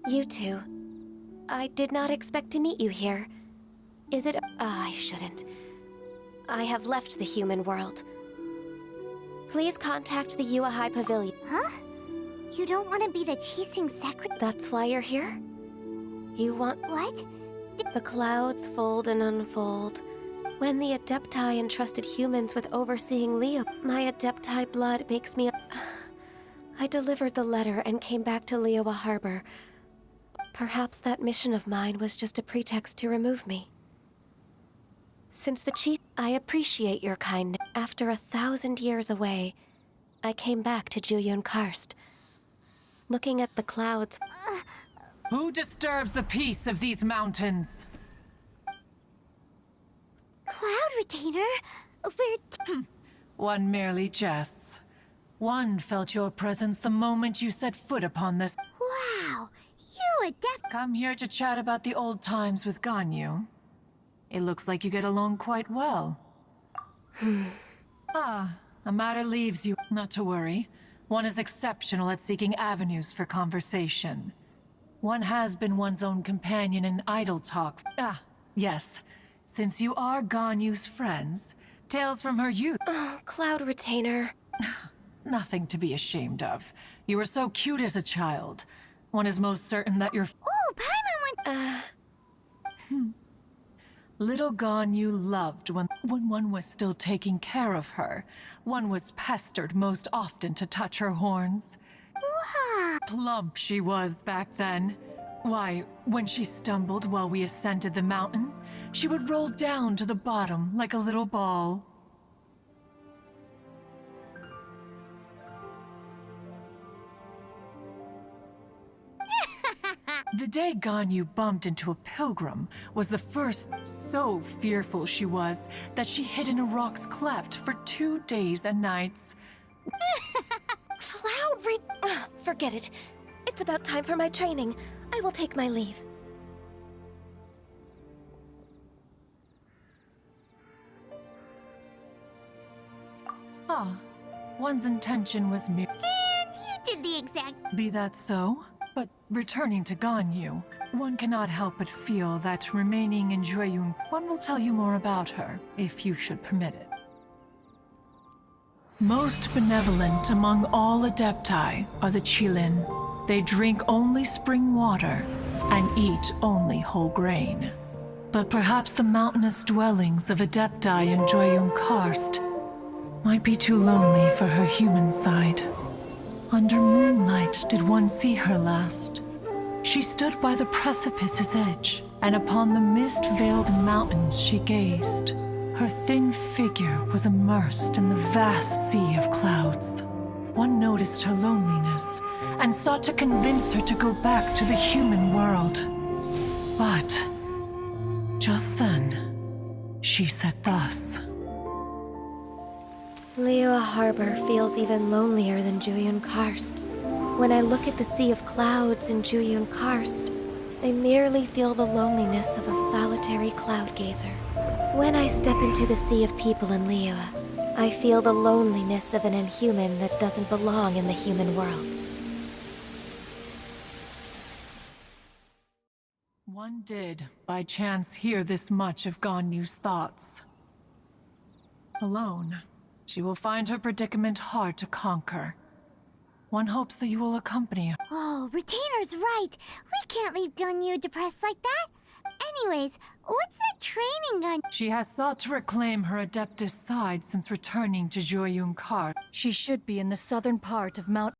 You too. I did not expect to meet you here. Is it? I shouldn't. I have left the human world. Please contact the Yuehai Pavilion. Huh? You don't want to be the Qixing secretary? That's why you're here? You want... What? The clouds fold and unfold. When the Adepti entrusted humans with overseeing Leo, my Adepti blood makes me... I delivered the letter and came back to Liyue Harbor. Perhaps that mission of mine was just a pretext to remove me. Since the chief... I appreciate your kindness. After 1,000 years away, I came back to Jueyun Karst. Looking at the clouds... Who disturbs the peace of these mountains? Cloud Retainer? One merely jests. One felt your presence the moment you set foot upon this. Wow! You Adept... Come here to chat about the old times with Ganyu. It looks like you get along quite well. A matter leaves you. Not to worry. One is exceptional at seeking avenues for conversation. One has been one's own companion in idle talk. Yes. Since you are Ganyu's friends, tales from her youth... Oh, Cloud Retainer. Nothing to be ashamed of. You were so cute as a child. One is most certain that you're... Oh, Paimon went... Little Ganyu loved when one was still taking care of her. One was pestered most often to touch her horns. Wow. Plump she was back then. Why, when she stumbled while we ascended the mountain, she would roll down to the bottom like a little ball. The day Ganyu bumped into a pilgrim was the first. So fearful she was that she hid in a rock's cleft for 2 days and nights. Forget it. It's about time for my training. I will take my leave. One's intention was mere. And you did the exact... Be that so? But returning to Ganyu, one cannot help but feel that remaining in Jueyun, one will tell you more about her, if you should permit it. Most benevolent among all Adepti are the Qilin. They drink only spring water and eat only whole grain. But perhaps the mountainous dwellings of Adepti in Jueyun Karst might be too lonely for her human side. Under moonlight did one see her last. She stood by the precipice's edge, and upon the mist-veiled mountains she gazed. Her thin figure was immersed in the vast sea of clouds. One noticed her loneliness, and sought to convince her to go back to the human world. But just then, she said thus. Liyue Harbor feels even lonelier than Jueyun Karst. When I look at the sea of clouds in Jueyun Karst, I merely feel the loneliness of a solitary cloud gazer. When I step into the sea of people in Liyue, I feel the loneliness of an inhuman that doesn't belong in the human world. One did, by chance, hear this much of Ganyu's thoughts. Alone, she will find her predicament hard to conquer. One hopes that you will accompany her. Oh, Retainer's right. We can't leave Ganyu depressed like that. Anyways, what's that training gun? She has sought to reclaim her Adeptus side since returning to Jueyun Karst. She should be in the southern part of Mount